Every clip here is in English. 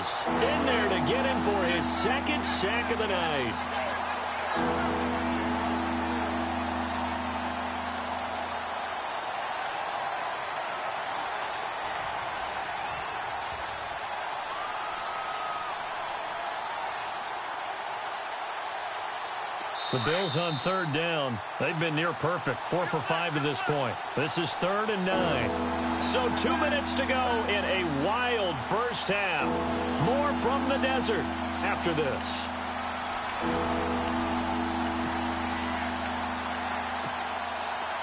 is in there to get him for his second sack of the night. The Bills on third down. They've been near perfect, 4 for 5 to this point. This is 3rd and 9. So 2 minutes to go in a wild first half. More from the desert after this.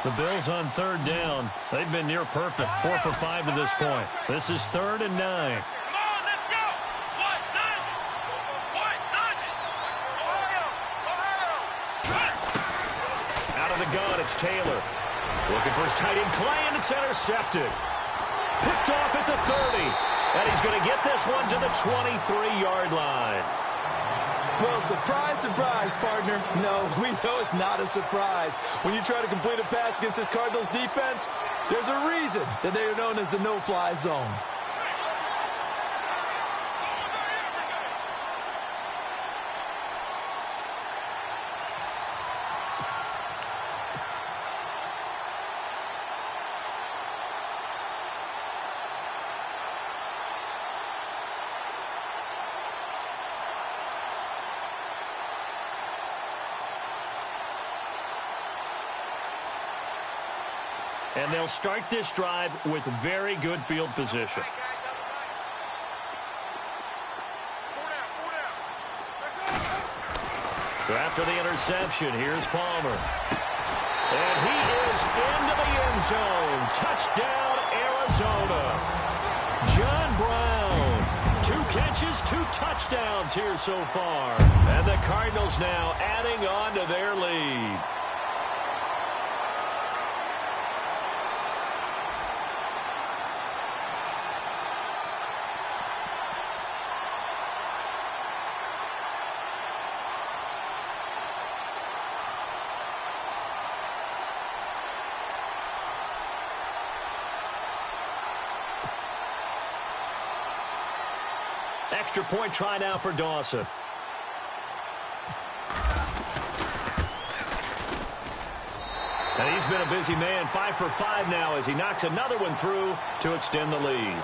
The Bills on third down. They've been near perfect, 4 for 5 to this point. This is 3rd and 9. Out of the gun, it's Taylor. Looking for his tight end, Clay, and it's intercepted. Picked off at the 30. And he's going to get this one to the 23-yard line. Well, surprise, surprise, partner. No, we know it's not a surprise. When you try to complete a pass against this Cardinals defense, there's a reason that they are known as the no-fly zone. And they'll start this drive with very good field position. So after the interception, here's Palmer. And he is into the end zone. Touchdown, Arizona. John Brown. 2 catches, 2 touchdowns here so far. And the Cardinals now adding on to their lead. Extra point try now for Dawson. And he's been a busy man, 5 for 5 now as he knocks another one through to extend the lead.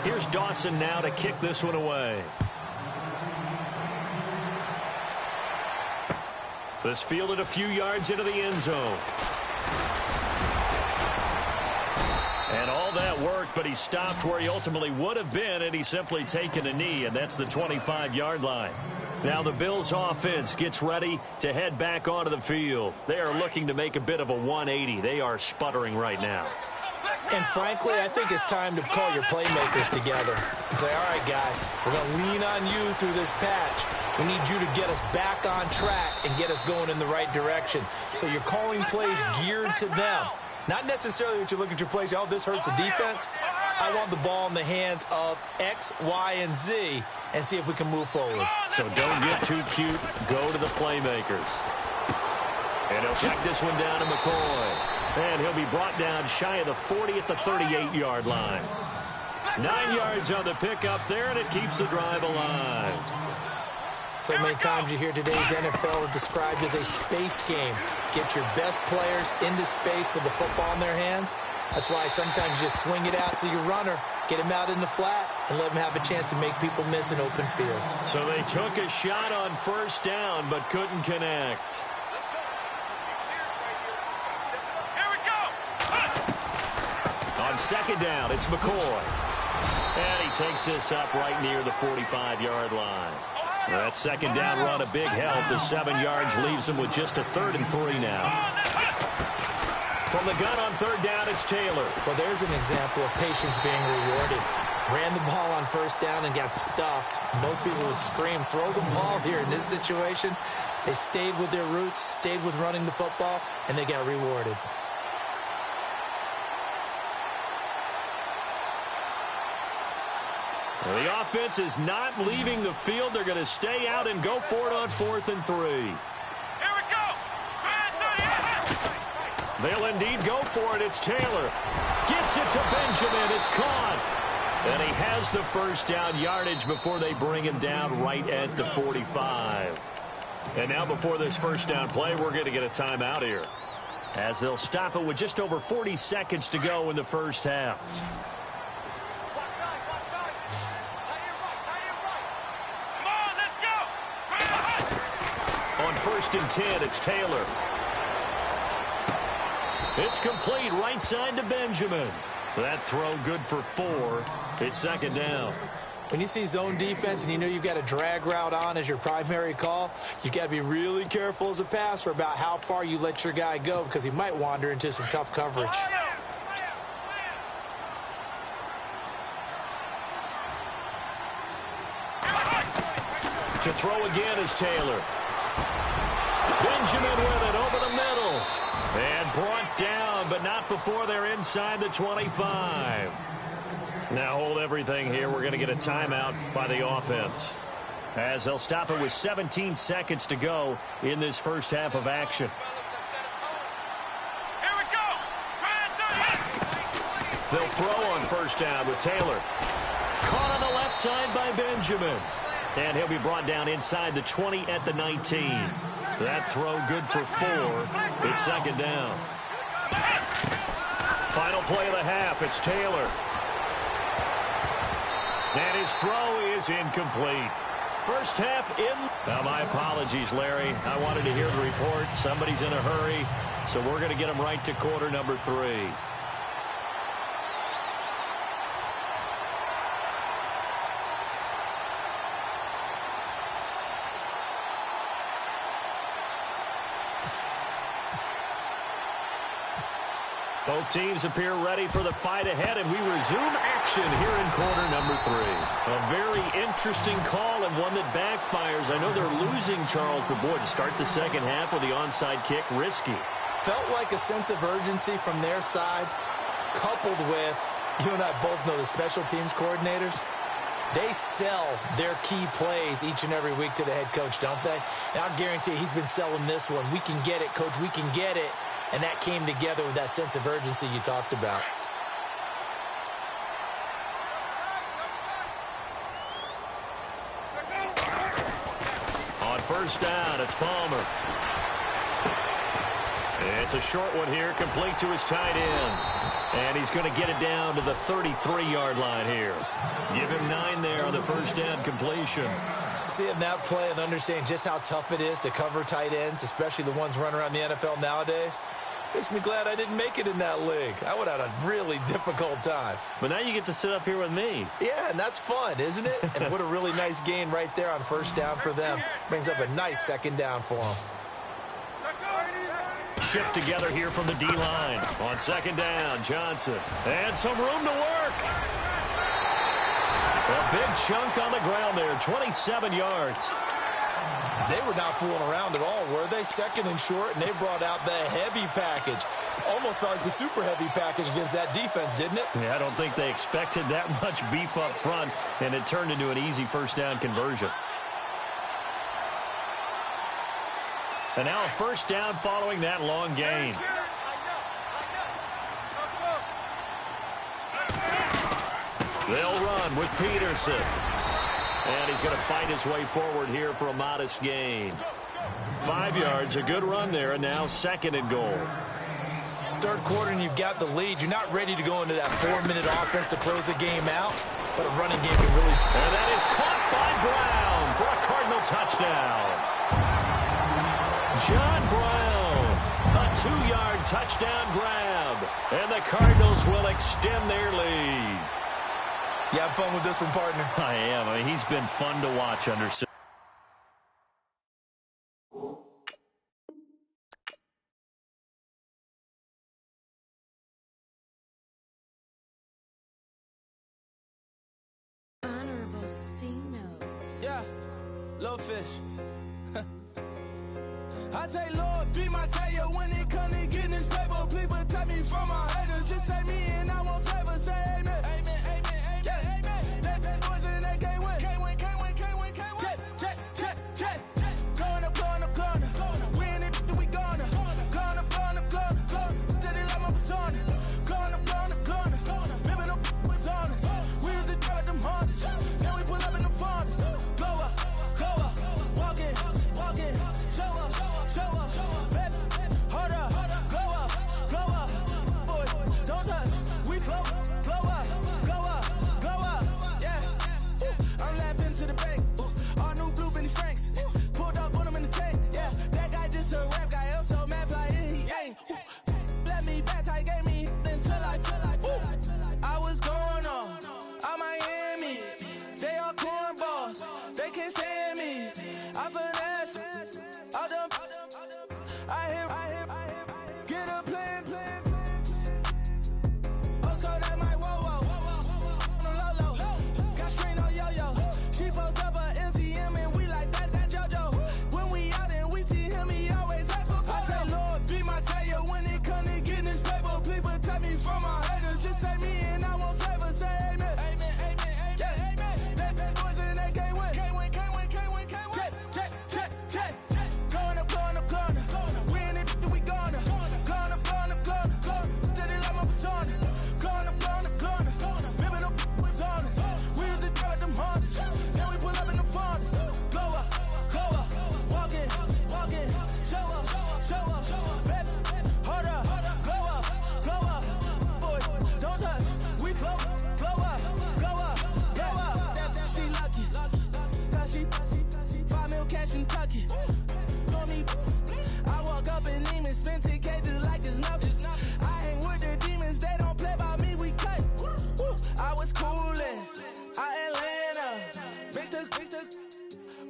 Here's Dawson now to kick this one away. This fielded a few yards into the end zone. And all that worked, but he stopped where he ultimately would have been, and he's simply taken a knee, and that's the 25-yard line. Now the Bills offense gets ready to head back onto the field. They are looking to make a bit of a 180. They are sputtering right now. And frankly, I think it's time to call your playmakers together and say, all right, guys, we're going to lean on you through this patch. We need you to get us back on track and get us going in the right direction. So you're calling plays geared to them. Not necessarily that you look at your plays, oh, this hurts the defense. I want the ball in the hands of X, Y, and Z and see if we can move forward. So don't get too cute. Go to the playmakers. And he'll check this one down to McCoy. And he'll be brought down shy of the 40 at the 38-yard line. 9 yards on the pickup there, and it keeps the drive alive. So many times you hear today's NFL described as a space game. Get your best players into space with the football in their hands. That's why sometimes you just swing it out to your runner, get him out in the flat, and let him have a chance to make people miss an open field. So they took a shot on first down, but couldn't connect. On second down, it's McCoy. And he takes this up right near the 45-yard line. That second down run a big help. The 7 yards leaves him with just a 3rd and 3 now. From the gun on third down, it's Taylor. Well, there's an example of patience being rewarded. Ran the ball on first down and got stuffed. Most people would scream, throw the ball here in this situation. They stayed with their roots, stayed with running the football, and they got rewarded. Well, the offense is not leaving the field. They're going to stay out and go for it on 4th and 3. Here we go. They'll indeed go for it. It's Taylor. Gets it to Benjamin. It's caught. And he has the first down yardage before they bring him down right at the 45. And now before this first down play, we're going to get a timeout here, as they'll stop it with just over 40 seconds to go in the first half. On 1st and 10, it's Taylor. It's complete right side to Benjamin. That throw good for 4. It's 2nd down. When you see zone defense and you know you've got a drag route on as your primary call, you got to be really careful as a passer about how far you let your guy go, because he might wander into some tough coverage. To throw again is Taylor. Benjamin with it over the middle. And brought down, but not before they're inside the 25. Now hold everything here. We're going to get a timeout by the offense, as they'll stop it with 17 seconds to go in this first half of action. Here we go. They'll throw on 1st down with Taylor. Caught on the left side by Benjamin. And he'll be brought down inside the 20 at the 19. That throw good for 4. It's 2nd down. Final play of the half. It's Taylor. And his throw is incomplete. First half in. Now, my apologies, Larry. I wanted to hear the report. Somebody's in a hurry, so we're going to get him right to quarter number 3. Both teams appear ready for the fight ahead, and we resume action here in quarter number 3. A very interesting call, and one that backfires. I know they're losing, Charles, but boy, to start the second half with the onside kick, risky. Felt like a sense of urgency from their side, coupled with, you and I both know the special teams coordinators. They sell their key plays each and every week to the head coach, don't they? And I'll guarantee he's been selling this one. We can get it, coach, we can get it. And that came together with that sense of urgency you talked about. On 1st down, it's Palmer. It's a short one here, complete to his tight end. And he's going to get it down to the 33-yard line here. Give him 9 there on the 1st down completion. Seeing that play and understanding just how tough it is to cover tight ends, especially the ones running around the NFL nowadays, makes me glad I didn't make it in that league. I would have had a really difficult time. But now you get to sit up here with me. Yeah, and that's fun, isn't it? And what a really nice gain right there on 1st down for them. Brings up a nice 2nd down for them. Shift together here from the D-line. On 2nd down, Johnson. And some room to work. A big chunk on the ground there, 27 yards. They were not fooling around at all, were they? 2nd and short, and they brought out the heavy package. Almost felt like the super heavy package against that defense, didn't it? Yeah, I don't think they expected that much beef up front, and it turned into an easy 1st down conversion. And now a 1st down following that long gain. They'll run with Peterson. And he's going to fight his way forward here for a modest gain. 5 yards, a good run there, and now 2nd and goal. 3rd quarter, and you've got the lead. You're not ready to go into that 4-minute offense to close the game out, but a running game can really... And that is caught by Brown for a Cardinal touchdown. John Brown, a 2-yard touchdown grab, and the Cardinals will extend their lead. You have fun with this one, partner? I am. I mean, he's been fun to watch under... Honorable C notes. Yeah, little fish. I say, Lord, be my savior when it comes to getting this paper. Please protect me from my haters. Just say me and I won't flavor. Say amen. Amen, amen, amen, amen. That boys in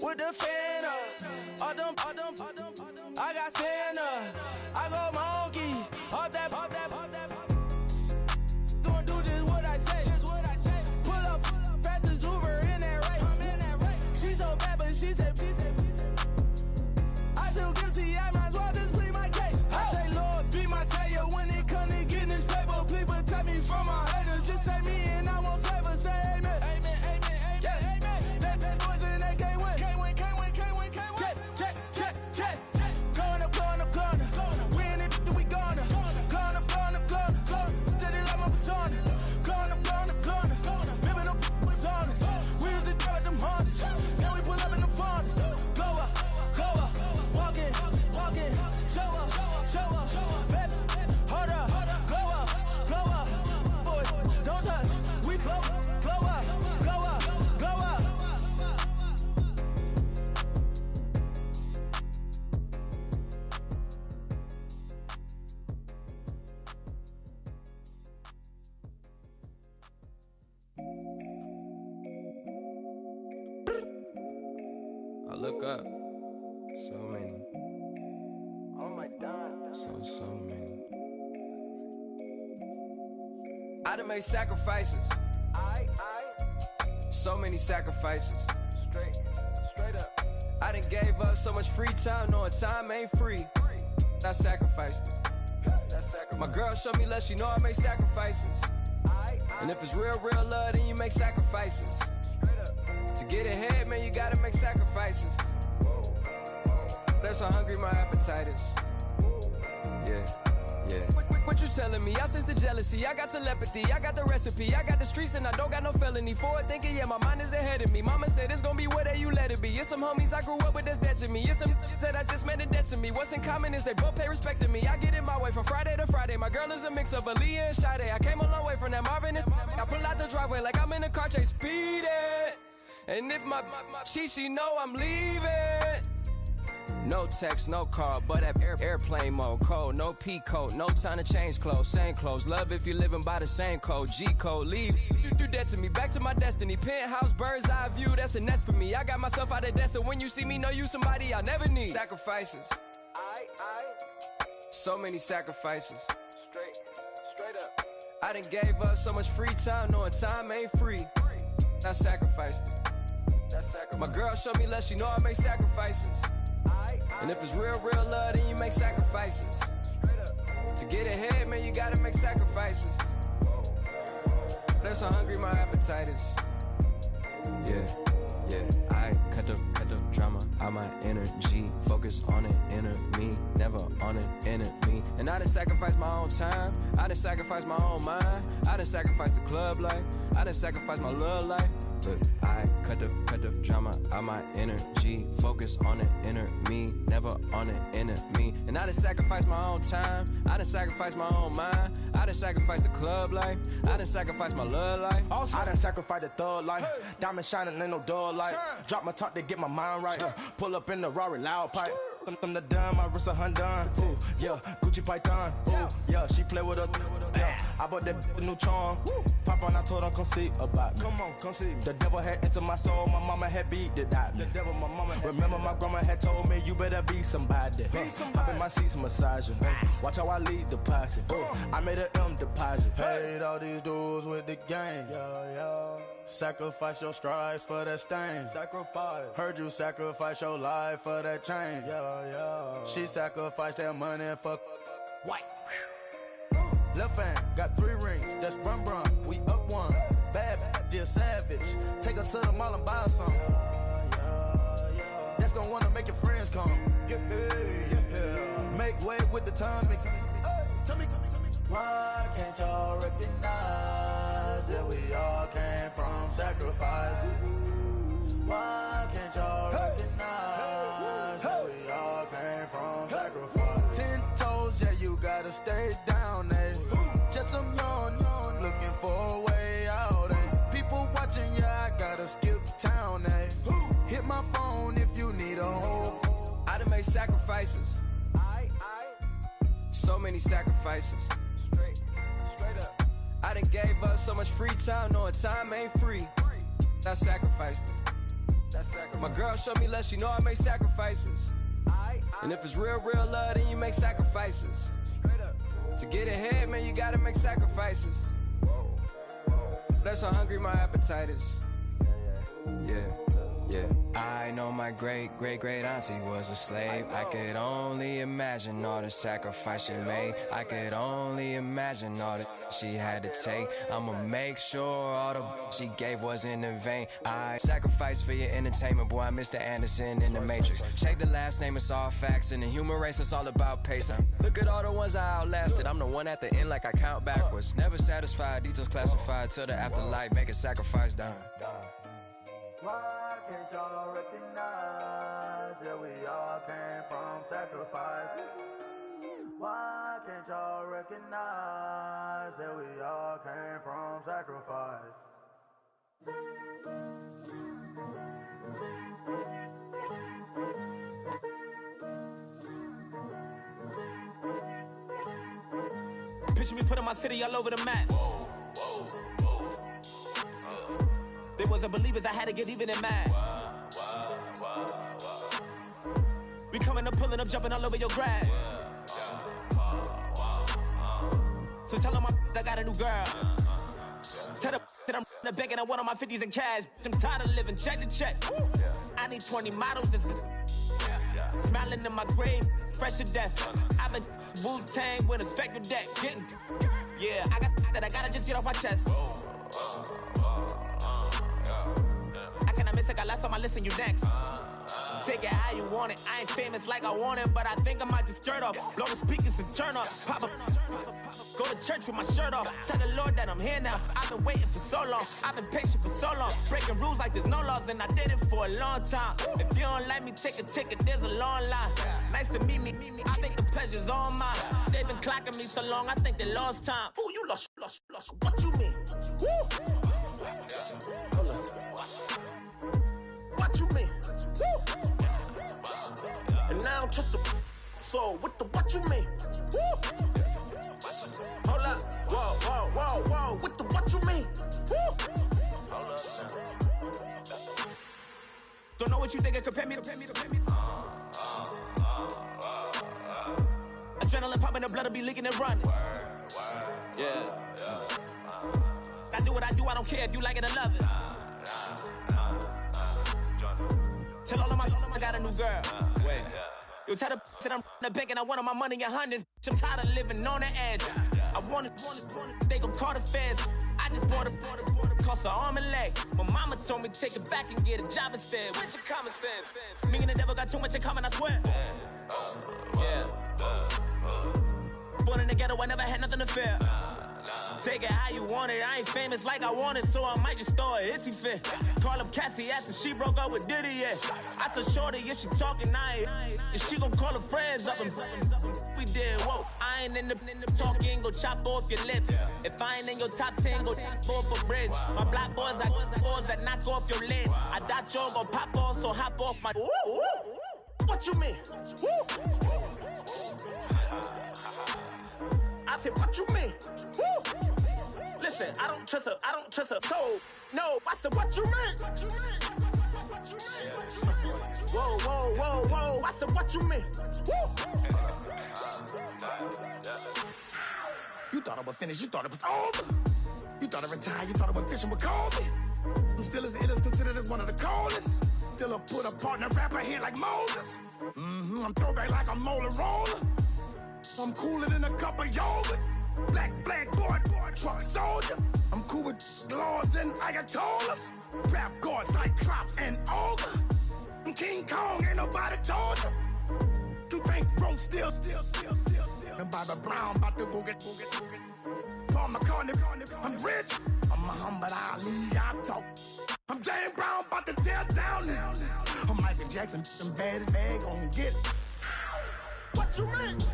with the fan up. All them, I got Santa. I go monkey, off that. Gonna do just what I say. Pull up, fastest Uber in that race. She so bad, but she said. I feel guilty, I might as well just plead my case. I say, Lord, be my savior when it come to getting this paper. Please protect me from my haters. Just say me and I won't save her. Say amen. Yeah. That boys and they can't win. Jet. Going up. We in it, we gonna. Going up. Did it like my persona. Going up. Living up was honest. We used to drop them harness. Now we pull up in the furnace. Go up. Walking. Show up. Baby, hold up. Go up. Boys, don't touch. We flow up. I look up, so many. Oh my God. So many. I done made sacrifices. So many sacrifices. Straight up. I done gave up so much free time, knowing time ain't free. I sacrificed it. My girl showed me love, she know I make sacrifices. And if it's real love, then you make sacrifices. To get ahead, man, you gotta make sacrifices. That's how hungry my appetite is. Yeah. What you telling me? I sense the jealousy, I got telepathy, I got the recipe, I got the streets and I don't got no felony. Forward thinking, yeah, my mind is ahead of me. Mama said it's gonna be whatever you let it be. It's some homies I grew up with that's dead to me. It's some that I just met in debt to me. What's in common is they both pay respect to me. I get in my way from Friday to Friday. My girl is a mix of Aaliyah and Sade. I came a long way from that Marvin and I pull out the driveway like I'm in a car chase speeding. And if my she know I'm leaving. No text, no call, but at airplane mode. Cold, no P code, no time to change clothes. Same clothes, love if you're living by the same code. G code, leave, you do that to me. Back to my destiny, penthouse, bird's eye view, that's a nest for me. I got myself out of debt, so when you see me, know you somebody I'll never need. Sacrifices, so many sacrifices. Straight up. I done gave up so much free time, knowing time ain't free. I sacrificed it. My girl showed me love, she know I make sacrifices. And if it's real love, then you make sacrifices. To get ahead, man, you gotta make sacrifices. That's how hungry my appetite is. Yeah. I cut the drama out my energy. Focus on an inner me, never on an enemy. And I done sacrificed my own time. I done sacrificed my own mind. I done sacrificed the club life. I done sacrificed my love life. But I cut the drama out my energy. Focus on an inner me, never on an enemy. And I done sacrificed my own time. I done sacrificed my own mind. I done sacrificed the club life. I done sacrificed my love life. I done sacrificed the thug life. Diamond shining, ain't no dull light. Drop my top to get my mind right. Pull up in the Rari loud pipe. I'm the dime, my wrist a Hyundai. Ooh, yeah, Gucci Python. Ooh, yeah, she play with her. Yeah, I bought that new charm. Pop on, I told her come see about me. Come on, come see me. The devil had entered my soul, my mama had beat it out. The devil, my mama had remember my grandma had told me you better be somebody. Hop in my seats massaging. Watch how I lead the posse. I made an M deposit. Paid all these dudes with the game. Sacrifice your strides for that stain. Sacrifice. Heard you sacrifice your life for that change. She sacrificed that money for white. Left hand got 3 rings. That's brum brum. We up one. Bad, dear savage. Take her to the mall and buy some. That's gonna wanna make your friends come. Make way with the timing. Tell me. Why can't y'all recognize that we all came from sacrifice? Why can't y'all recognize that we all came from sacrifice? 10 toes, yeah, you gotta stay down, eh? Just some yawn, looking for a way out, eh? People watching, yeah, I gotta skip town, eh? Hit my phone if you need a home. I done made sacrifices. So many sacrifices. Straight up. I done gave up so much free time, knowing time ain't free. I sacrificed it. My girl showed me love, she know I make sacrifices. And if it's real love, then you make sacrifices. To get ahead, man, you gotta make sacrifices. That's how hungry my appetite is. Yeah. I know my great auntie was a slave. I could only imagine all the sacrifice she made. I could only imagine all that she had to take. I'ma make sure all the she gave wasn't in vain. I sacrifice for your entertainment, boy. I'm Mr. Anderson in the Matrix. Check the last name, it's all facts. In the human race, it's all about pacing. Look at all the ones I outlasted. I'm the one at the end, like I count backwards. Never satisfied, details classified till the afterlife. Make a sacrifice done. Why can't y'all recognize that we all came from sacrifice? Why can't y'all recognize that we all came from sacrifice? Picture me putting my city all over the map. They wasn't believers, I had to get even in mad. We coming up, pulling up, jumping all over your grass. So tell them I got a new girl. Tell them that I'm in the bank and I want all my 50s in cash. I'm tired of living check to check. I need 20 models. This is smiling in my grave, fresh to death. I've been Wu-Tang with a spectral deck. Yeah, I got that, I gotta just get off my chest. I miss it, got last on my list and you next. Take it how you want it. I ain't famous like I want it, but I think I might just skirt off. Blow the speakers and turn off. Pop up. Go to church with my shirt off. Tell the Lord that I'm here now. I've been waiting for so long. I've been patient for so long. Breaking rules like there's no laws, and I did it for a long time. If you don't like me, take a ticket. There's a long line. Nice to meet me. I think the pleasure's all mine. They've been clocking me so long, I think they lost time. Ooh, you lost. What you mean? Woo! Hold on. What you mean? Woo! And now I'm just a so what you mean? Woo! Hold up, whoa, what you mean? Woo! Hold up. Don't know what you think, compare me. Adrenaline popping, the blood will be leaking and running. Yeah. I do what I do, I don't care if you like it or love it. Tell all of my I got a new girl. Wait. You tell the that I'm in the bank and I want all my money in hundreds. I'm tired of living on the edge. I want it. They gon' call the feds. I just bought a cost an arm and leg. My mama told me take it back and get a job instead. Where's your common sense? Me and the devil got too much in common, I swear. Yeah. Born in the ghetto, I never had nothing to fear. Take it how you want it. I ain't famous like I want it, so I might just throw a hissy fit. Call up Cassie after she broke up with Diddy, yeah. I told Shorty if she talking, and she gon' call her friends up and we did, whoa. I ain't in the talking, go chop off your lips. If I ain't in your top 10, go top 4 for bridge. My black boys, I got boys that knock off your lid. I thought y'all gon' pop off, so hop off my. What you mean? I said, what you mean? Woo! Listen, I don't trust her soul. No, I said, what you mean? Whoa. I said, what you mean? Woo! You thought I was finished, you thought it was over. You thought I retired, you thought I went fishing with Kobe. I'm still as ill as considered as one of the coldest. Still a put a partner rapper here like Moses. I'm throwback like a molar roller. I'm cooler than a cup of yogurt. Black flag board, truck soldier. I'm cool with laws and ayatollahs. Rap gods like Cyclops and Ogre. I'm King Kong, ain't nobody told you. You think road still. And Bobby Brown about to go get. Paul McCartney, I'm rich. I'm Muhammad Ali, I talk. I'm James Brown, about to tear down this. I'm Michael Jackson, them bad as bad gon' get it. What you mean?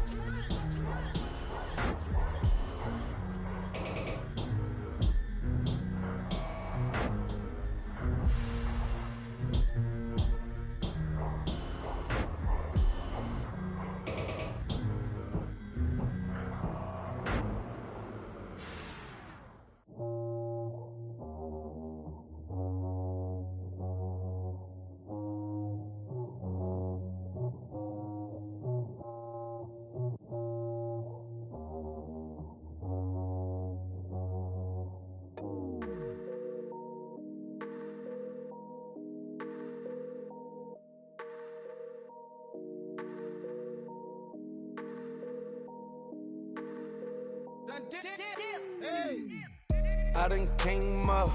I done came up,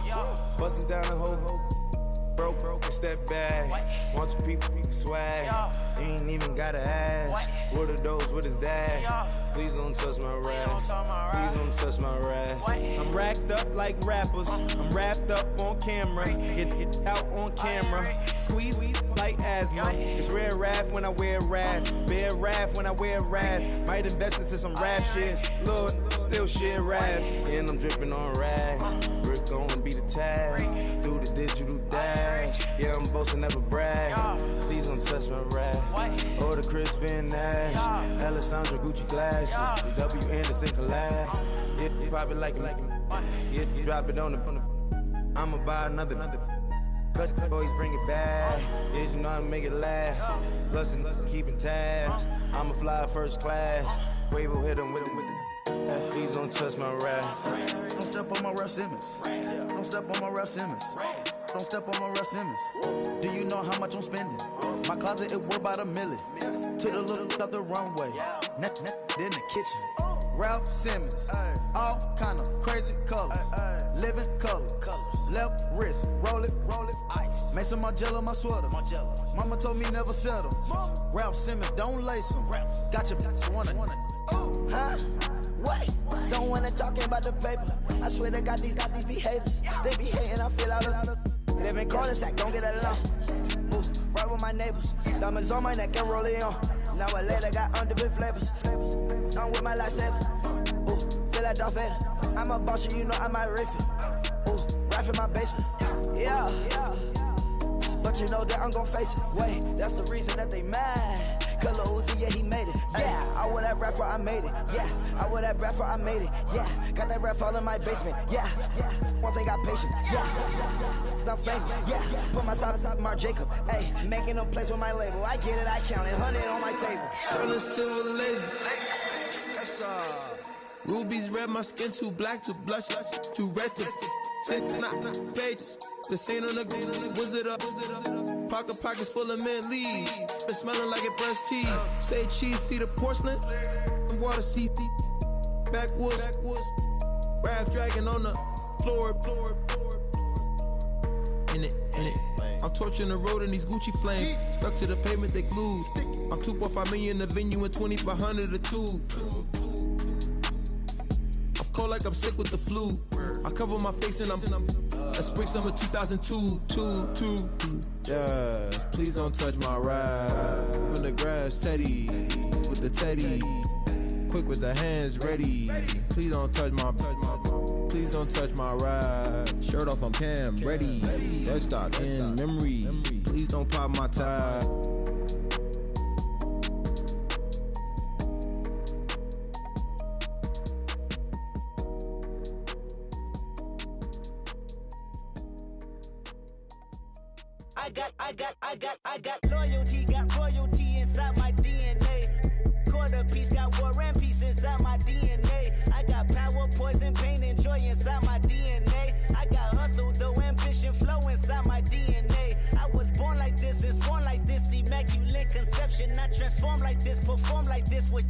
bustin' down the whole broke, it's that bag. Want your people swag, ain't even gotta ask. What are those, what is that? Please don't touch my rap, please don't touch my rap. I'm racked up like rappers, I'm wrapped up on camera. Get out on camera, squeeze like asthma. It's rare wrath when I wear wrath, bare wrath when I wear wrath. Might invest into some rap shit, look, still shit rap. And I'm dripping on rags, Rick gon' be the tag, through the digital dash. Yeah, I'm boasting, never brag. Please don't touch my rap. Or the Chris Van Nash, Alessandra Gucci glasses, the W Anderson collab. Yeah, you pop it like it. Yeah, you drop it on the. I'ma buy another. Cause always bring it back. Yeah, you know how to make it last. Plus, keeping tabs. I'ma fly first class. Quavo hit him with it. Please don't touch my rap. Don't step on my Ralph Simmons. Don't step on my Ralph Simmons. Don't step on my Ralph Simmons. Do you know how much I'm spending? My closet, it worth about $1 million. To the little of the runway. Net in the kitchen. Ralph Simmons. All kind of crazy colors. Living color. Left wrist. Roll it. Ice. Mason Margiela, my sweater. Mama told me never settle. Ralph Simmons, don't lace him. Got your wanna. Huh? Wait, don't wanna talk about the paper. I swear to God, these be haters. They be hating, I feel out of. Live in cul-de-sac, don't get along. Ooh, right with my neighbors. Diamonds on my neck and roll it on. Now I later got underbit flavors. I'm with my lifesaver. Ooh, feel like Darth Vader. I'm a boss, you know I might riff it. Ooh, right in my basement. Yeah. But you know that I'm gon' face it. Wait, that's the reason that they mad. Color Uzi, yeah, he made it. Yeah, I wear that rapper, I made it. Yeah, I wear that rapper, I made it. Yeah, got that rap all in my basement. Yeah. Once I got patience. Yeah, I'm famous. Yeah, put myself inside Marc Jacob. Hey, making a place with my label. I get it, I count it. 100 on my table. Sterling silver lasers. Rubies red, my skin too black to blush, too red to tint, not pages. This ain't on the wizard up. Pockets full of mint lead. It's smelling like it brushed teeth. Say cheese, see the porcelain. Water, see backwoods. Raft dragging on the floor. In it. I'm torching the road in these Gucci flames. Stuck to the pavement, they glued. I'm 2.5 million in the venue and 2,500 a tube. Cold like I'm sick with the flu. I cover my face and I'm spring summer 2002. Yeah, please don't touch my ride. In the grass, Teddy with the Teddy. Quick with the hands ready. Please don't touch my ride. Shirt off, I'm Cam, ready. Let's stop in memory. Please don't pop my tie. I got loyalty, got royalty inside my DNA. Quarter piece, got war and peace inside my DNA. I got power, poison, pain, and joy inside my DNA. I got hustle, though, ambition, flow inside my DNA. I was born like this, and born like this, immaculate conception. I transform like this, perform like this with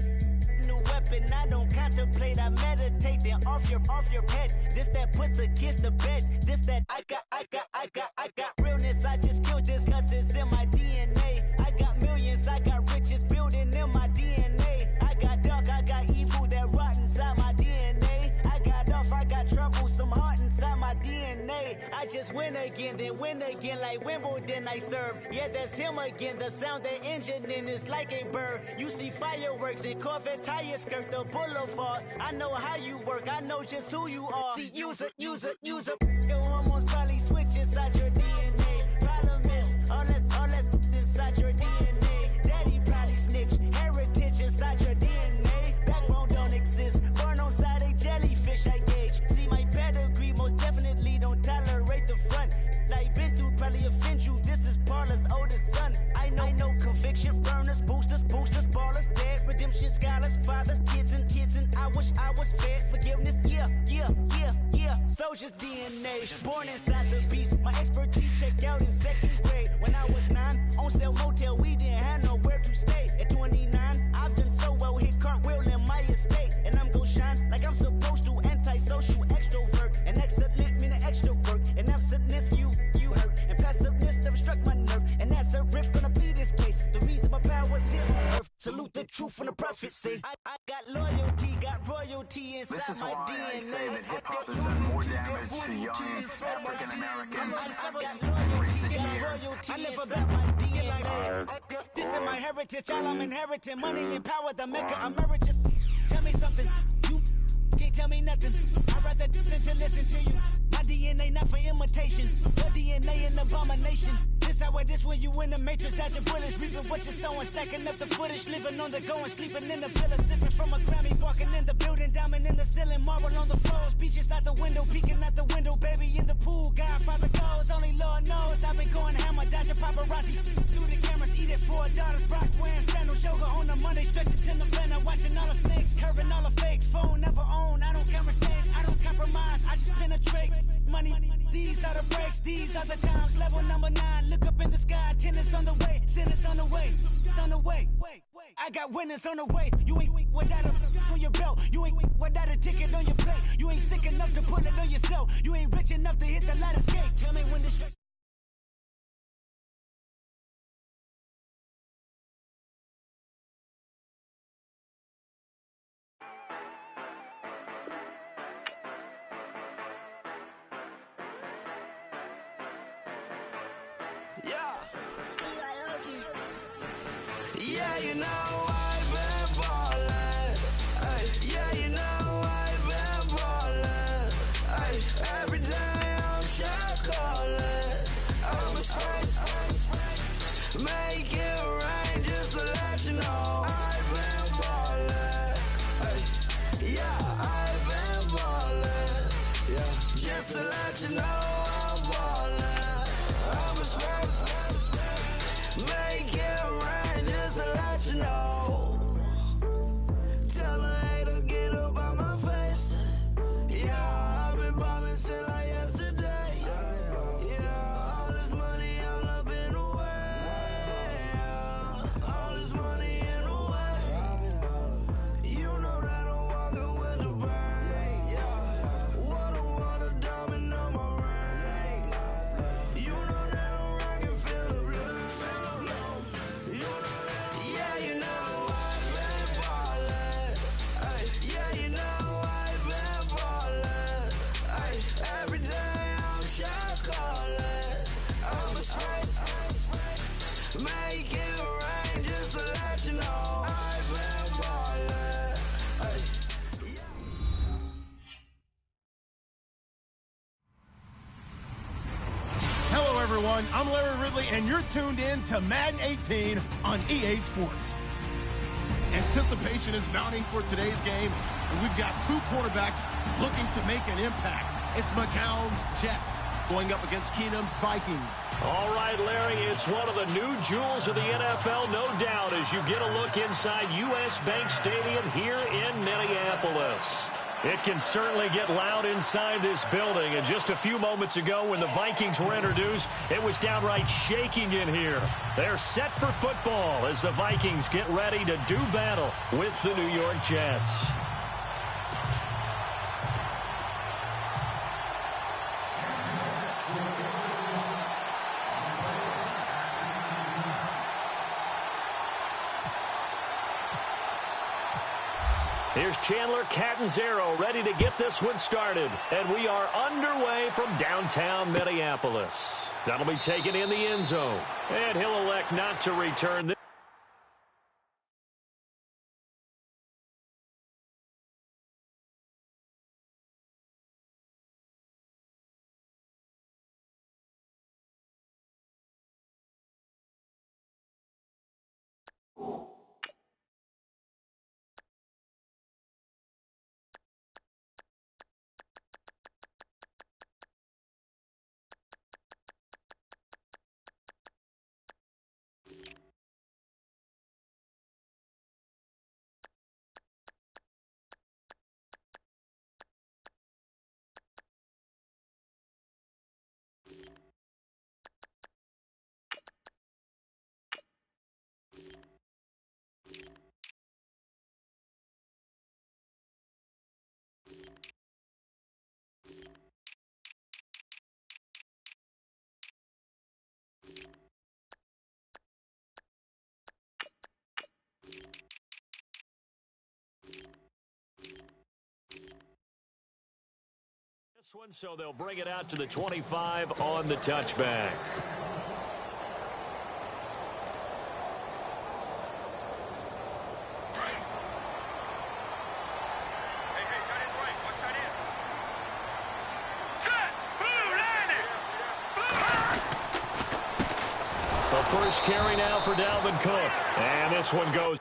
new weapon. I don't contemplate, I meditate, then off your head. This that put the kids to bed. This that I got realness. I just killed this cause it's in my DNA. I got millions, I got riches building in my DNA. I got dark, I got evil that rot inside my DNA. I got off, I got trouble, some heart inside my DNA. I just win again, then win again like Wimbledon I serve. Yeah, that's him again, the sound the engine in is like a bird. You see fireworks and Corvette tires skirt the boulevard. I know how you work, I know just who you are. See, use it. Your hormones probably switch inside your DNA. Problem is, all that inside your DNA. Daddy probably snitch, heritage inside your DNA. Backbone don't exist, born on side a jellyfish I gauge. See my pedigree, most definitely don't tolerate the front. Like been through, probably offend you, this is Paula's oldest son. I know conviction, burners, boosters, ballers, dead, redemption, scholars, fathers, kids and I wish I was fed. Forgiveness, yeah. Soldier's DNA, born inside the beast. My expertise checked out in 2nd grade. When I was 9, on sale motel, we didn't have nowhere to stay. At 29, I've done so well, hit cartwheel in my estate. And I'm gon' shine like I'm supposed truth from the prophecy. I got loyalty, got royalty inside This is my why DNA. I say that hip-hop has done more damage to young African Americans in recent years. I live about my DNA. This is my heritage, all I'm inheriting. Money and power, the maker emeritus. Tell me something, you can't tell me nothing. I'd rather than to listen to you. My DNA not for imitation. Your DNA an abomination. This how this when you in the matrix, dodging bullets, reaping what you're sowing, stacking up the footage, living on the go and sleeping in the villa, sipping from a Grammy, walking in the building, diamond in the ceiling, marble on the floors, beaches out the window, peeking out the window, baby in the pool, Godfather goes, only Lord knows, I've been going hammer, dodging paparazzi, through the cameras, eat it for daughters, Brock wearing sandals, yoga on a Monday, stretching to November, watching all the snakes, curving all the fakes, phone never own, I don't conversate, I don't compromise, I just penetrate, money, these are the breaks, these are the times, level number 9, look up in the sky, tennis on the way, sinners on the way, on the way. I got winners on the way. You ain't without a on your belt. You ain't without a ticket on your plate. You ain't sick enough to pull it on yourself. You ain't rich enough to hit the ladder skate. Tell me when the stretch. Yeah, you know I've been ballin'. Ay, yeah, you know I've been ballin'. Ay, every day I'm shot callin'. I'm a spray, make it rain just to let you know I've been ballin'. Ay, yeah, I've been ballin'. Yeah, just to let you know I'm ballin'. I'm a spray, make it rain just to let you know. Tell a hater get up out my face. Yeah, I've been ballin' since like yesterday. Yeah, all this money all up in the way. All this money in the way. You know that I'm walking with the bank. Yeah, water, diamond on my ring. You know that I'm rockin' feel the blue. You know that, yeah, you know I've been ballin'. Ay, yeah, you know I've been ballin'. Ay, every day I'm shot callin'. I'm a spray, make it rain just to let you know I've been ballin'. Ay, Hello, everyone. I'm Larry Ridley, and you're tuned in to Madden 18 on EA Sports. Anticipation is mounting for today's game, and we've got two quarterbacks looking to make an impact. It's McCown's Jets going up against Keenum's Vikings. All right, Larry, it's one of the new jewels of the NFL, no doubt, as you get a look inside U.S. Bank Stadium here in Minneapolis. It can certainly get loud inside this building, and just a few moments ago when the Vikings were introduced, it was downright shaking in here. They're set for football as the Vikings get ready to do battle with the New York Jets. Here's Chandler Catanzaro ready to get this one started. And we are underway from downtown Minneapolis. That'll be taken in the end zone. And he'll elect not to return this. This one, so they'll bring it out to the 25 on the touchback. The first carry now for Dalvin Cook. And this one goes.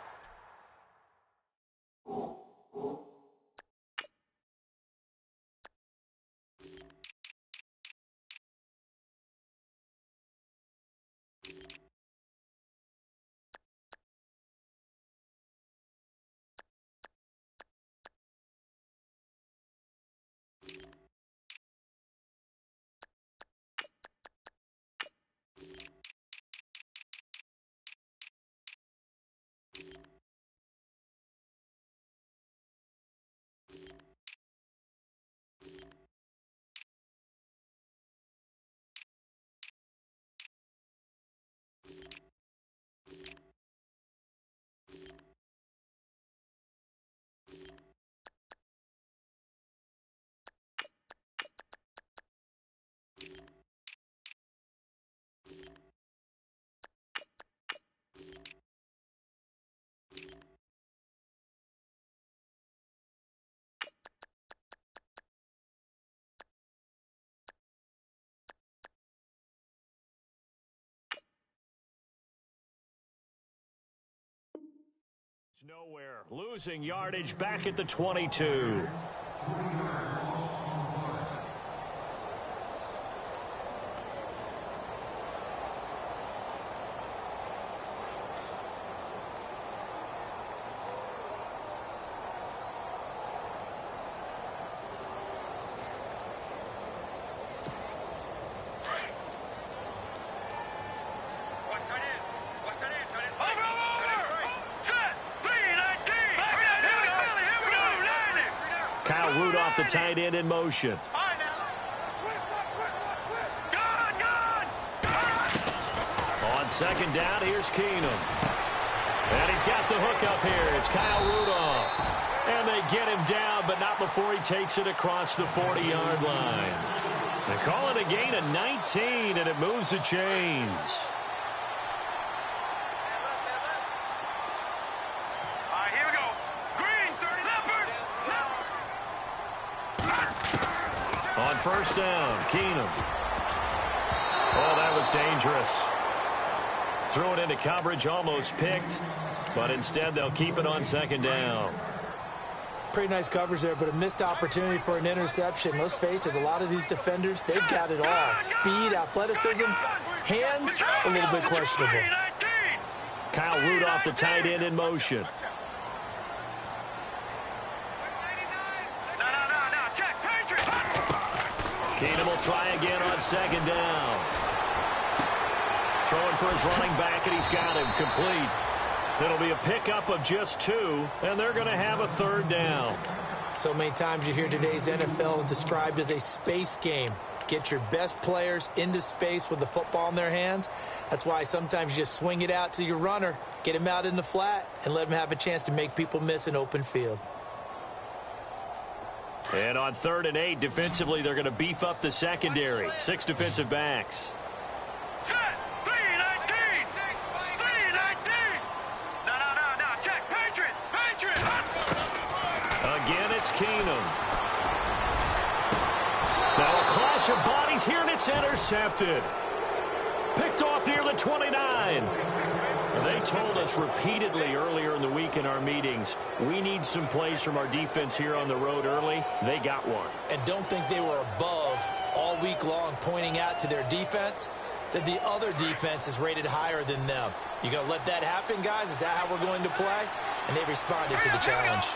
Nowhere. Losing yardage back at the 22. The tight end in motion. On second down, here's Keenum. And he's got the hook up here. It's Kyle Rudolph. And they get him down, but not before he takes it across the 40-yard line. They call it a gain of 19, and it moves the chains. On first down, Keenum. Oh, that was dangerous. Threw it into coverage, almost picked, but instead they'll keep it on second down. Pretty nice coverage there, but a missed opportunity for an interception. Let's face it, a lot of these defenders, they've got it all. Speed, athleticism, hands, a little bit questionable. Kyle Rudolph, the tight end, in motion. Keenum will try again on second down. Throwing for his running back, and he's got him complete. It'll be a pickup of just 2, and they're going to have a third down. So many times you hear today's NFL described as a space game. Get your best players into space with the football in their hands. That's why sometimes you just swing it out to your runner, get him out in the flat, and let him have a chance to make people miss an open field. And on 3rd and 8, defensively, they're going to beef up the secondary. 6 defensive backs. Set! 3-19! 3-19! No, check! Patriot! Again, it's Keenum. Now a clash of bodies here, and it's intercepted. Picked off near the 29. They told us repeatedly earlier in the week in our meetings, we need some plays from our defense here on the road early. They got one. And don't think they were above all week long pointing out to their defense that the other defense is rated higher than them. You going to let that happen, guys? Is that how we're going to play? And they responded to the challenge.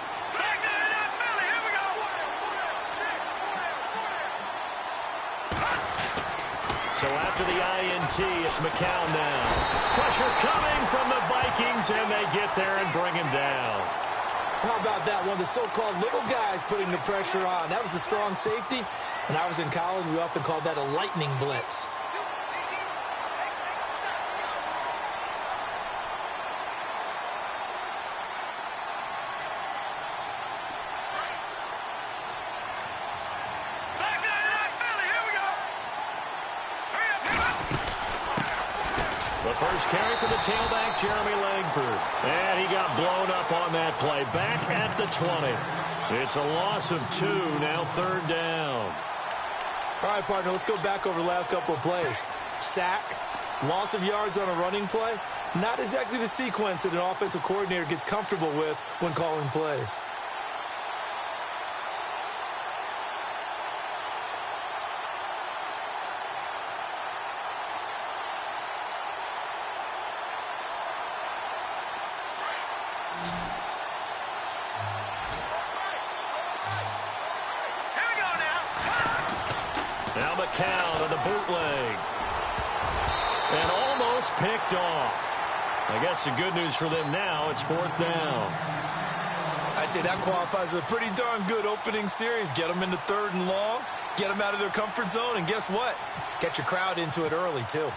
So after the INT, it's McCown now. Pressure coming from the Vikings, and they get there and bring him down. How about that? One of the so-called little guys putting the pressure on. That was a strong safety. When I was in college, we often called that a lightning blitz. Back The first carry for the tailback, Jeremy Langford. And he got blown up on that play. Back at the 20. It's a loss of 2, now third down. All right, partner, let's go back over the last couple of plays. Sack, loss of yards on a running play. Not exactly the sequence that an offensive coordinator gets comfortable with when calling plays. Now McCown on the bootleg. And almost picked off. I guess the good news for them now, it's fourth down. I'd say that qualifies as a pretty darn good opening series. Get them into third and long, get them out of their comfort zone, and guess what? Get your crowd into it early, too.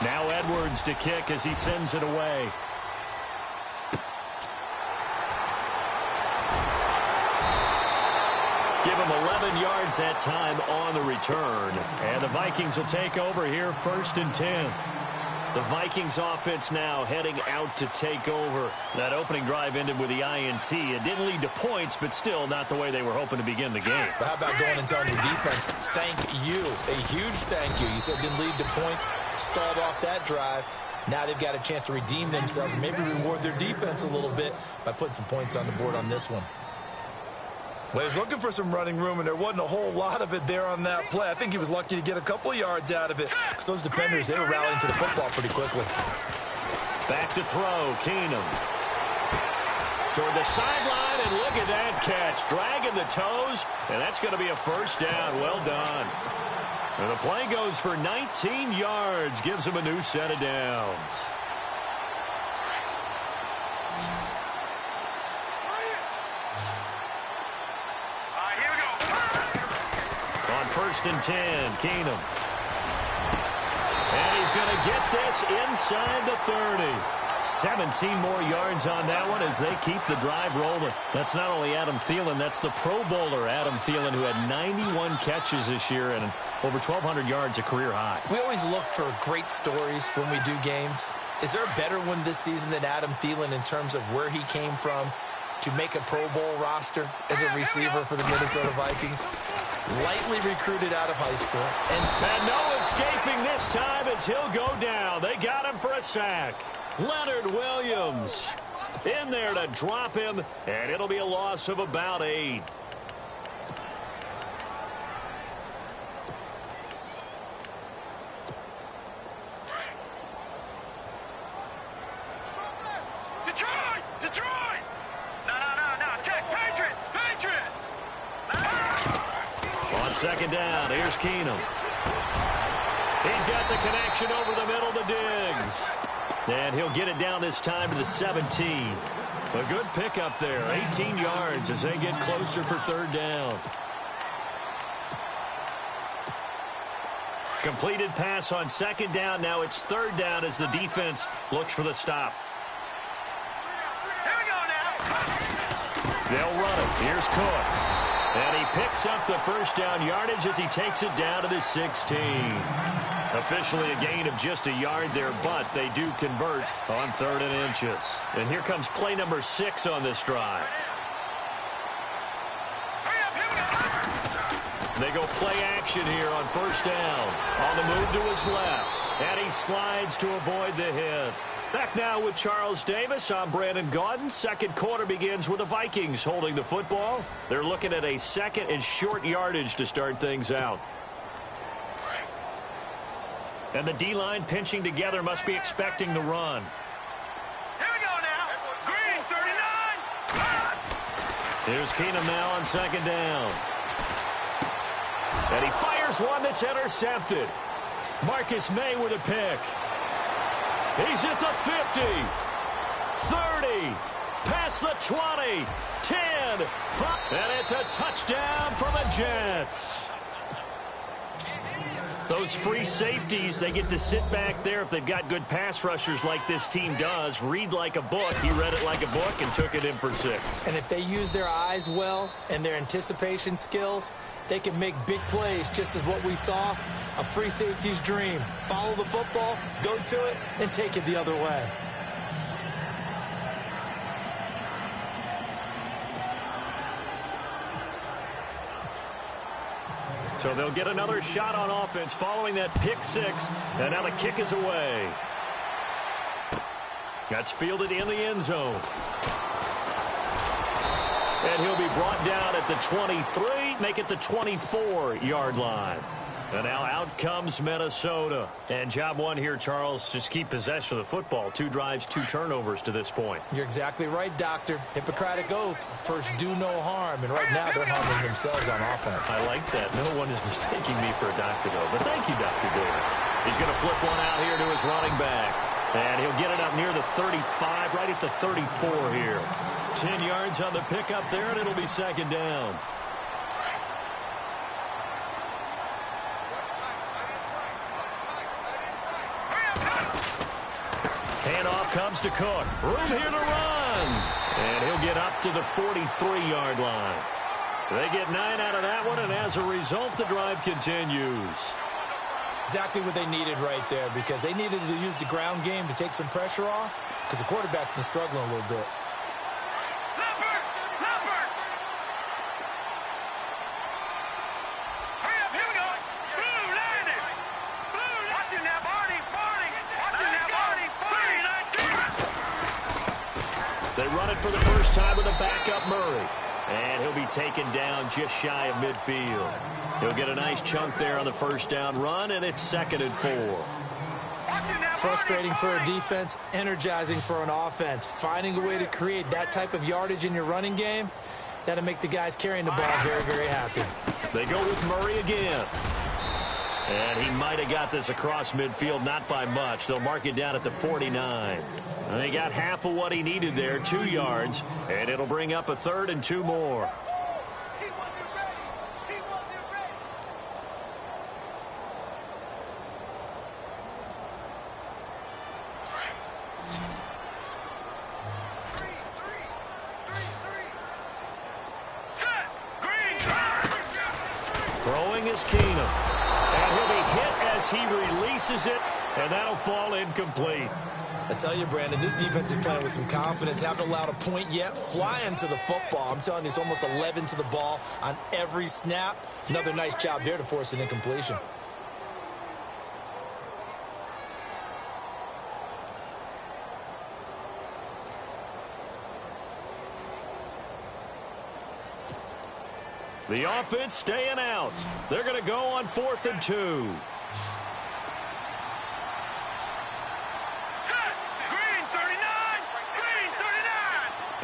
Now Edwards to kick as he sends it away. Give him 11 yards that time on the return. And the Vikings will take over here, 1st and 10. The Vikings offense now heading out to take over. That opening drive ended with the INT. It didn't lead to points, but still not the way they were hoping to begin the game. But how about going and telling your defense, thank you, a huge thank you. You said it didn't lead to points, stalled off that drive. Now they've got a chance to redeem themselves and maybe reward their defense a little bit by putting some points on the board on this one. Well, he was looking for some running room, and there wasn't a whole lot of it there on that play. I think he was lucky to get a couple of yards out of it. Because those defenders, they were rallying to the football pretty quickly. Back to throw, Keenum. Toward the sideline, and look at that catch. Dragging the toes, and that's going to be a first down. Well done. And the play goes for 19 yards. Gives him a new set of downs. On 1st and 10, Keenum. And he's going to get this inside the 30. 17 more yards on that one as they keep the drive rolling. That's not only Adam Thielen, that's the Pro Bowler Adam Thielen, who had 91 catches this year and over 1,200 yards, a career high. We always look for great stories when we do games. Is there a better one this season than Adam Thielen in terms of where he came from to make a Pro Bowl roster as a receiver for the Minnesota Vikings? Lightly recruited out of high school. And no escaping this time as he'll go down. They got him for a sack. Leonard Williams in there to drop him, and it'll be a loss of about 8. Detroit! No, check, Patriot! On 2nd down, here's Keenum. He's got the connection over the middle to Diggs. And he'll get it down this time to the 17. A good pickup there, 18 yards as they get closer for 3rd down. Completed pass on 2nd down. Now it's 3rd down as the defense looks for the stop. Here we go now. They'll run it. Here's Cook. And he picks up the first down yardage as he takes it down to the 16. Officially a gain of just a yard there, but they do convert on 3rd and inches. And here comes play number 6 on this drive. They go play action here on 1st down. On the move to his left. And he slides to avoid the hit. Back now with Charles Davis. I'm Brandon Gaudin. 2nd quarter begins with the Vikings holding the football. They're looking at a 2nd and short yardage to start things out. And the D-line pinching together, must be expecting the run. Here we go now. Green, 39. Here's Keenum now on 2nd down. And he fires one that's intercepted. Marcus May with a pick. He's at the 50, 30, past the 20, 10, 5, and it's a touchdown for the Jets. Those free safeties, they get to sit back there if they've got good pass rushers like this team does. Read like a book. He read it like a book and took it in for 6. And if they use their eyes well and their anticipation skills, they can make big plays, just as what we saw A free safety's dream. Follow the football, go to it, and take it the other way. So they'll get another shot on offense following that pick six. And now the kick is away. That's fielded in the end zone. And he'll be brought down at the 23, make it the 24-yard line. And now out comes Minnesota. And job one here, Charles, just keep possession of the football. 2 drives, 2 turnovers to this point. You're exactly right, Doctor. Hippocratic oath. First, do no harm. And right now, they're harming themselves on offense. I like that. No one is mistaking me for a doctor, though. But thank you, Dr. Davis. He's going to flip one out here to his running back. And he'll get it up near the 35, right at the 34 here. 10 yards on the pickup there, and it'll be second down. Handoff comes to Cook. Room here to run. And he'll get up to the 43-yard line. They get 9 out of that one, and as a result, the drive continues. Exactly what they needed right there, because they needed to use the ground game to take some pressure off, because the quarterback's been struggling a little bit. They run it for the first time with a backup Murray. And he'll be taken down just shy of midfield. He'll get a nice chunk there on the first down run, and it's 2nd and 4. Frustrating for a defense, energizing for an offense. Finding a way to create that type of yardage in your running game, that'll make the guys carrying the ball very, very happy. They go with Murray again. And he might have got this across midfield, not by much. They'll mark it down at the 49. And they got half of what he needed there, 2 yards, and it'll bring up a 3rd and 2 more. Throwing is Keenum. And he'll be hit as he releases it, and that'll fall incomplete. I tell you, Brandon, this defense is playing with some confidence. Haven't allowed a point yet. Flying to the football. I'm telling you, it's almost 11 to the ball on every snap. Another nice job there to force an incompletion. The offense staying out. They're going to go on 4th and 2.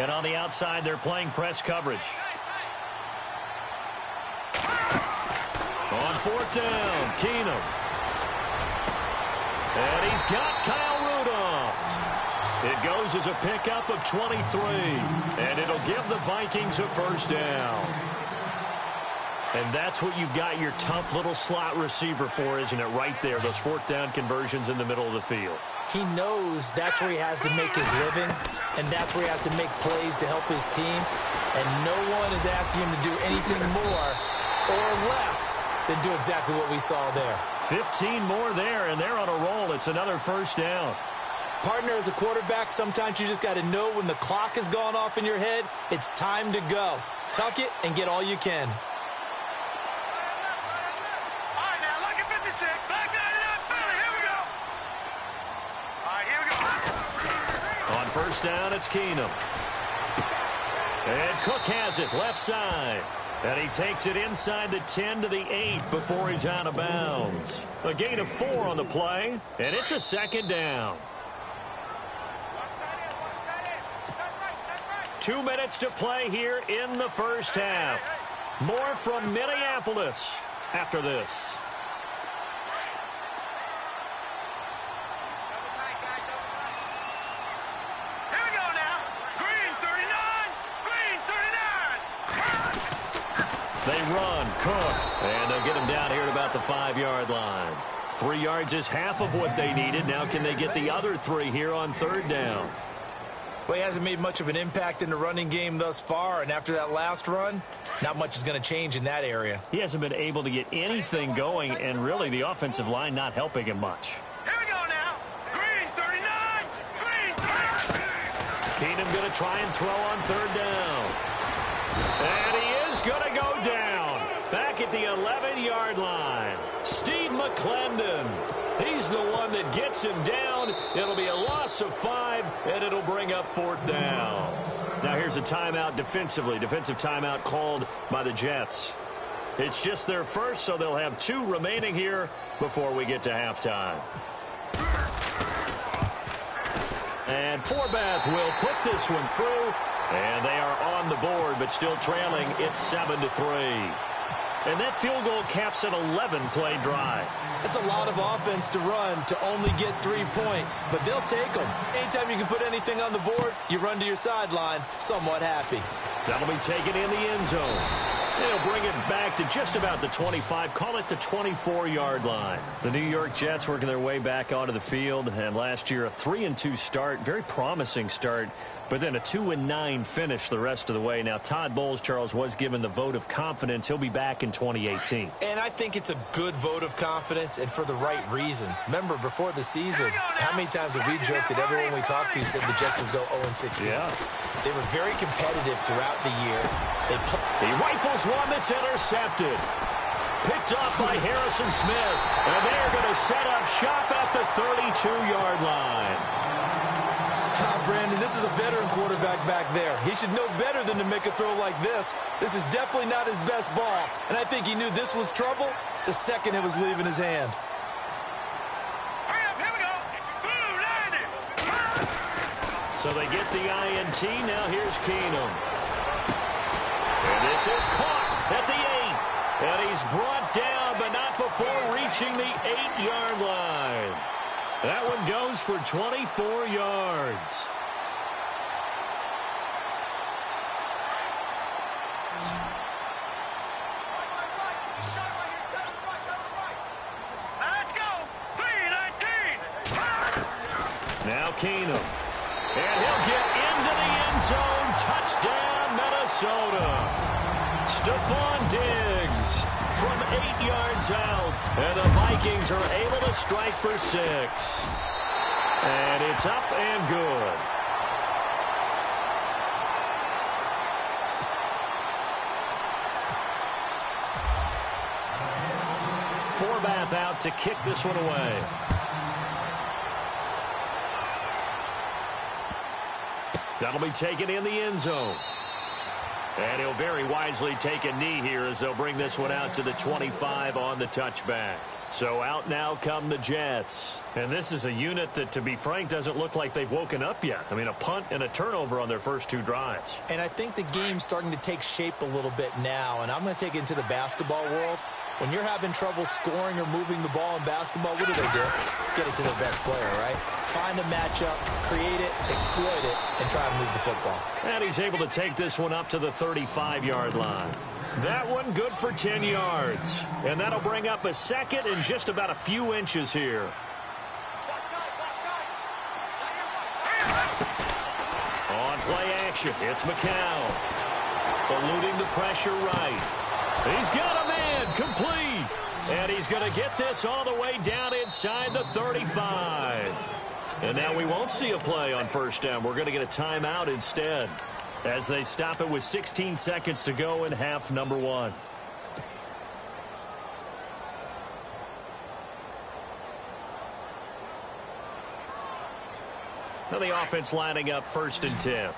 And on the outside, they're playing press coverage. On 4th down, Keenum. And he's got Kyle Rudolph. It goes as a pickup of 23. And it'll give the Vikings a first down. And that's what you've got your tough little slot receiver for, isn't it? Right there, those 4th down conversions in the middle of the field. He knows that's where he has to make his living, and that's where he has to make plays to help his team. And no one is asking him to do anything more or less than do exactly what we saw there. 15 more there, and they're on a roll. It's another first down. Partner, as a quarterback, sometimes you just got to know when the clock has gone off in your head, it's time to go. Tuck it and get all you can. On first down, it's Keenum. And Cook has it left side. And he takes it inside the 10 to the 8 before he's out of bounds. A gain of 4 on the play, and it's a 2nd down. 2 minutes to play here in the first half. More from Minneapolis after this. They run, Cook, and they'll get him down here at about the 5-yard line. 3 yards is half of what they needed. Now can they get the other 3 here on 3rd down? Well, he hasn't made much of an impact in the running game thus far, and after that last run, not much is going to change in that area. He hasn't been able to get anything going, and really the offensive line not helping him much. Here we go now. Green 39. Green 39. Keenum going to try and throw on third down. And he is going to go down. Back at the 11-yard line. Steve McClendon. He's the one that gets him down. It'll be a loss of 5, and it'll bring up fourth down. Now here's a timeout defensively. Defensive timeout called by the Jets. It's just their first, so they'll have 2 remaining here before we get to halftime. And Forbath will put this one through, and they are on the board, but still trailing. It's 7-3. And that field goal caps an 11-play drive. It's a lot of offense to run to only get 3 points, but they'll take them. Anytime you can put anything on the board, you run to your sideline somewhat happy. That'll be taken in the end zone. They'll bring it back to just about the 25, call it the 24-yard line. The New York Jets working their way back onto the field, and last year a 3-2 start, very promising start, but then a 2-9 finish the rest of the way. Now, Todd Bowles, Charles, was given the vote of confidence. He'll be back in 2018. And I think it's a good vote of confidence and for the right reasons. Remember, before the season, how many times have we joked that everyone we talked to said the Jets would go 0-16? Yeah. They were very competitive throughout the year. He rifles one that's intercepted. Picked off by Harrison Smith. And they're going to set up shop at the 32-yard line. Brandon, this is a veteran quarterback back there. He should know better than to make a throw like this. This is definitely not his best ball. And I think he knew this was trouble the second it was leaving his hand. Hurry up, here we go. Blue, landed. So they get the INT. Now here's Keenum. And this is caught at the 8. And he's brought down, but not before reaching the 8-yard line. That one goes for 24 yards. Let's go. 3-19. Now Keenum. And he'll get into the end zone. Touchdown, Minnesota. Stephon Diggs from 8 yards out. And the Vikings are able to strike for 6. And it's up and good. Forbath out to kick this one away. That'll be taken in the end zone. And he'll very wisely take a knee here as they'll bring this one out to the 25 on the touchback. So out now come the Jets. And this is a unit that, to be frank, doesn't look like they've woken up yet. I mean, a punt and a turnover on their first 2 drives. And I think the game's starting to take shape a little bit now. And I'm going to take it into the basketball world. When you're having trouble scoring or moving the ball in basketball, what do? Get it to their best player, right? Find a matchup, create it, exploit it, and try to move the football. And he's able to take this one up to the 35-yard line. That one good for 10 yards. And that'll bring up a second and just about a few inches here. On play action, it's McCown. Eluding the pressure right. He's got a man, complete. And he's going to get this all the way down inside the 35. And now we won't see a play on first down. We're going to get a timeout instead as they stop it with 16 seconds to go in half number 1. Now the offense lining up 1st and 10.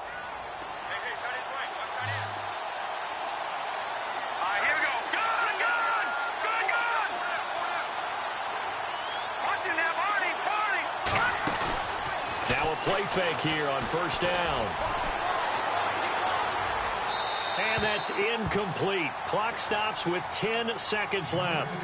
Play fake here on first down. And that's incomplete. Clock stops with 10 seconds left.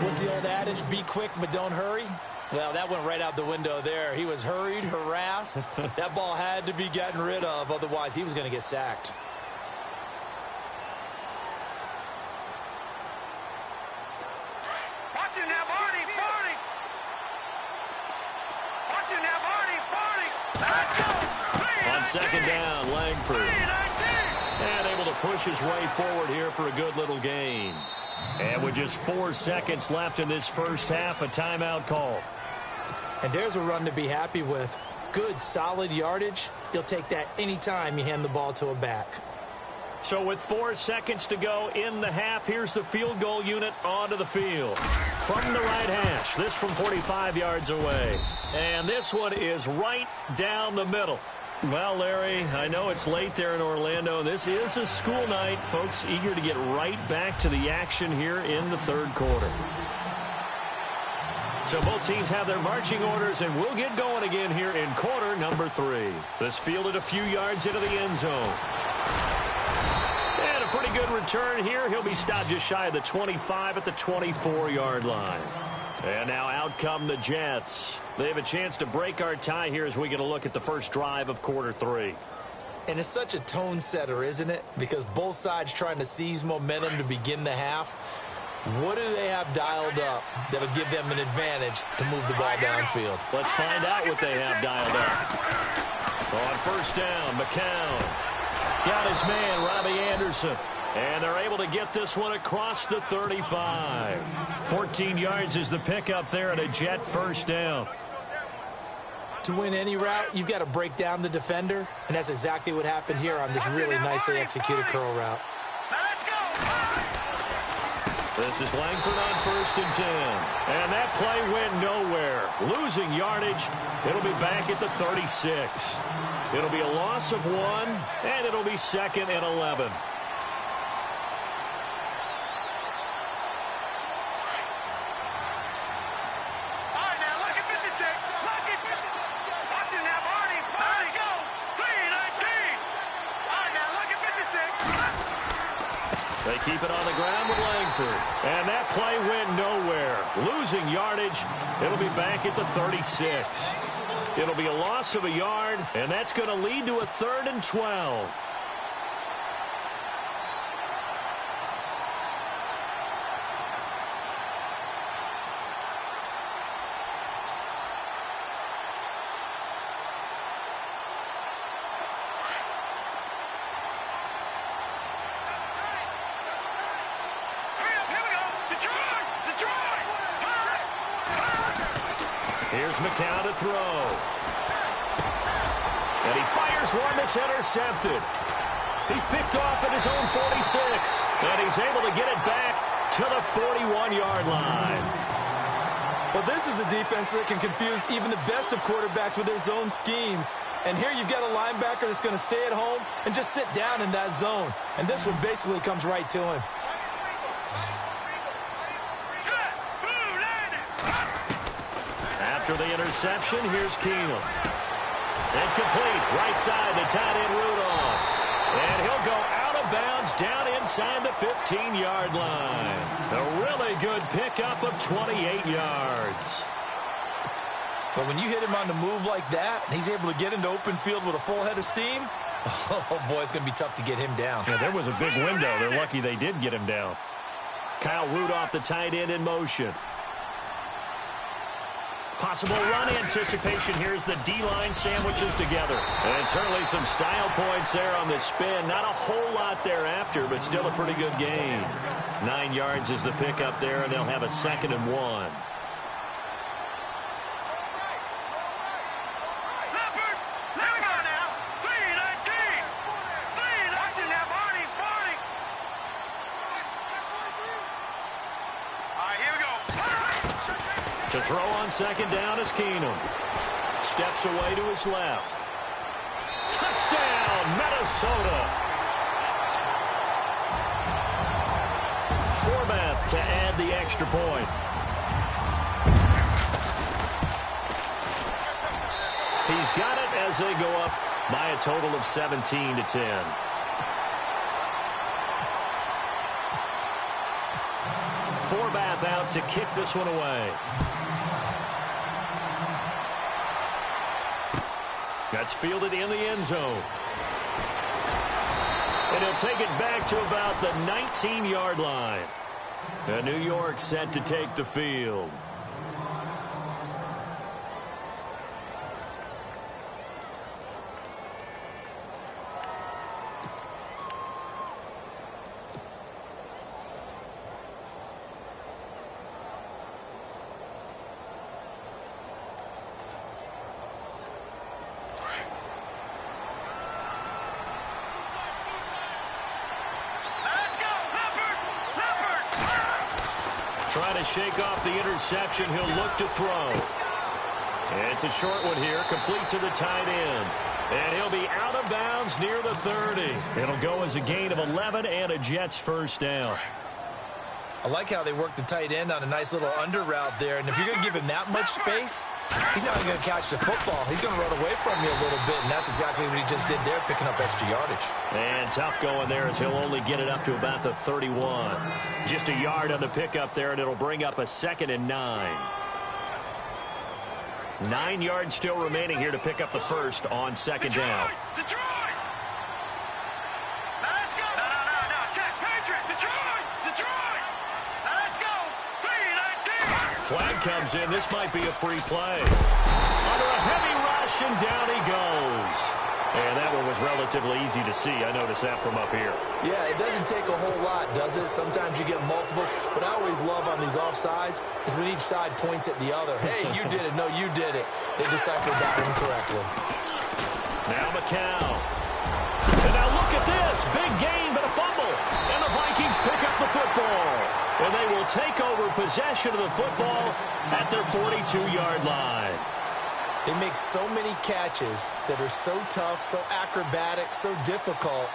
What's the old adage? Be quick, but don't hurry. Well, that went right out the window there. He was hurried, harassed. That ball had to be gotten rid of. Otherwise, he was going to get sacked. second down, Langford. And able to push his way forward here for a good little gain. And with just 4 seconds left in this first half, a timeout call. And there's a run to be happy with. Good, solid yardage. You'll take that anytime you hand the ball to a back. So with 4 seconds to go in the half, here's the field goal unit onto the field. From the right hash, this from 45 yards away. And this one is right down the middle. Well, Larry, I know it's late there in Orlando. This is a school night. Folks eager to get right back to the action here in the third quarter. So both teams have their marching orders, and we'll get going again here in quarter number 3. This fielded a few yards into the end zone. And a pretty good return here. He'll be stopped just shy of the 25 at the 24-yard line. And now out come the Jets. They have a chance to break our tie here as we get a look at the first drive of quarter 3. And it's such a tone setter, isn't it? Because both sides trying to seize momentum to begin the half. What do they have dialed up that'll give them an advantage to move the ball downfield? Let's find out what they have dialed up. On first down, McCown got his man, Robbie Anderson. And they're able to get this one across the 35. 14 yards is the pickup there at a Jet first down. To win any route, you've got to break down the defender, and that's exactly what happened here on this really nicely executed curl route. This is Langford on first and 10. And that play went nowhere. Losing yardage. It'll be back at the 36. It'll be a loss of 1, and it'll be 2nd and 11. They keep it on the ground with Langford. And that play went nowhere. Losing yardage. It'll be back at the 36. It'll be a loss of a yard, and that's going to lead to a 3rd and 12. Here's McCown to throw. And he fires one that's intercepted. He's picked off at his own 46. And he's able to get it back to the 41-yard line. Well, this is a defense that can confuse even the best of quarterbacks with their zone schemes. And here you've got a linebacker that's going to stay at home and just sit down in that zone. And this one basically comes right to him. After the interception, here's Keenum. Incomplete, right side, the tight end Rudolph. And he'll go out of bounds down inside the 15-yard line. A really good pickup of 28 yards. But when you hit him on the move like that, and he's able to get into open field with a full head of steam, oh, boy, it's going to be tough to get him down. Yeah, there was a big window. They're lucky they did get him down. Kyle Rudolph, the tight end, in motion. Possible run anticipation here as the D-line sandwiches together. And certainly some style points there on the spin. Not a whole lot thereafter, but still a pretty good gain. 9 yards is the pickup there, and they'll have a 2nd and 1. To throw on 2nd down is Keenum. Steps away to his left. Touchdown, Minnesota. Forbath to add the extra point. He's got it as they go up by a total of 17-10. Forbath out to kick this one away. That's fielded in the end zone. And he'll take it back to about the 19-yard line. And New York set to take the field. Trying to shake off the interception. He'll look to throw. And it's a short one here, complete to the tight end. And he'll be out of bounds near the 30. It'll go as a gain of 11 and a Jets first down. I like how they work the tight end on a nice little under route there. And if you're going to give him that much space, he's not going to catch the football. He's going to run away from you a little bit, and that's exactly what he just did there, picking up extra yardage. And tough going there as he'll only get it up to about the 31. Just a yard on the pickup there, and it'll bring up a 2nd and 9. 9 yards still remaining here to pick up the first on 2nd down. Detroit! Now let's go! No. Check. Patriot! Detroit! Now let's go! 3-19! Flag comes in. This might be a free play. Under a heavy rush, and down he goes. And that one was relatively easy to see. I noticed that from up here. Yeah, it doesn't take a whole lot, does it? Sometimes you get multiples. What I always love on these offsides is when each side points at the other. Hey, you did it. No, you did it. They deciphered that one correctly. Now McCown. And now look at this. Big gain, but a fumble. And the Vikings pick up the football. And they will take over possession of the football at their 42-yard line. They make so many catches that are so tough, so acrobatic, so difficult,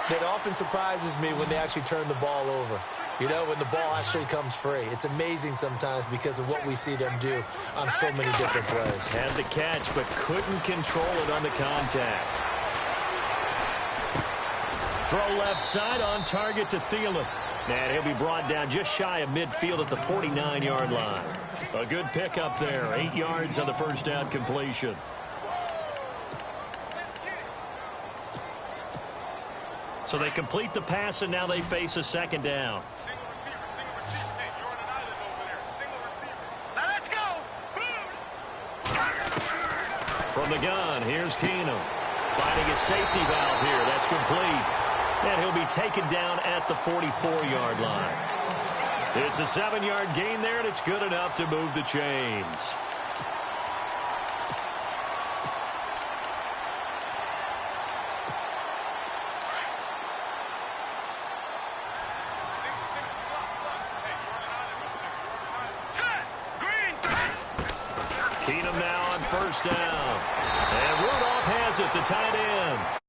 that often surprises me when they actually turn the ball over. You know, when the ball actually comes free. It's amazing sometimes because of what we see them do on so many different plays. Had the catch, but couldn't control it on the contact. Throw left side on target to Thielen. And he'll be brought down just shy of midfield at the 49-yard line. A good pickup there. 8 yards on the first down completion. So they complete the pass, and now they face a 2nd down. Single receiver. Hey, you're on an island over there. Single receiver. Now let's go! Boom! From the gun, here's Keenum. Finding a safety valve here. That's complete. And he'll be taken down at the 44-yard line. It's a 7-yard gain there, and it's good enough to move the chains. Keenum now on first down. And Rudolph has it, the tight end.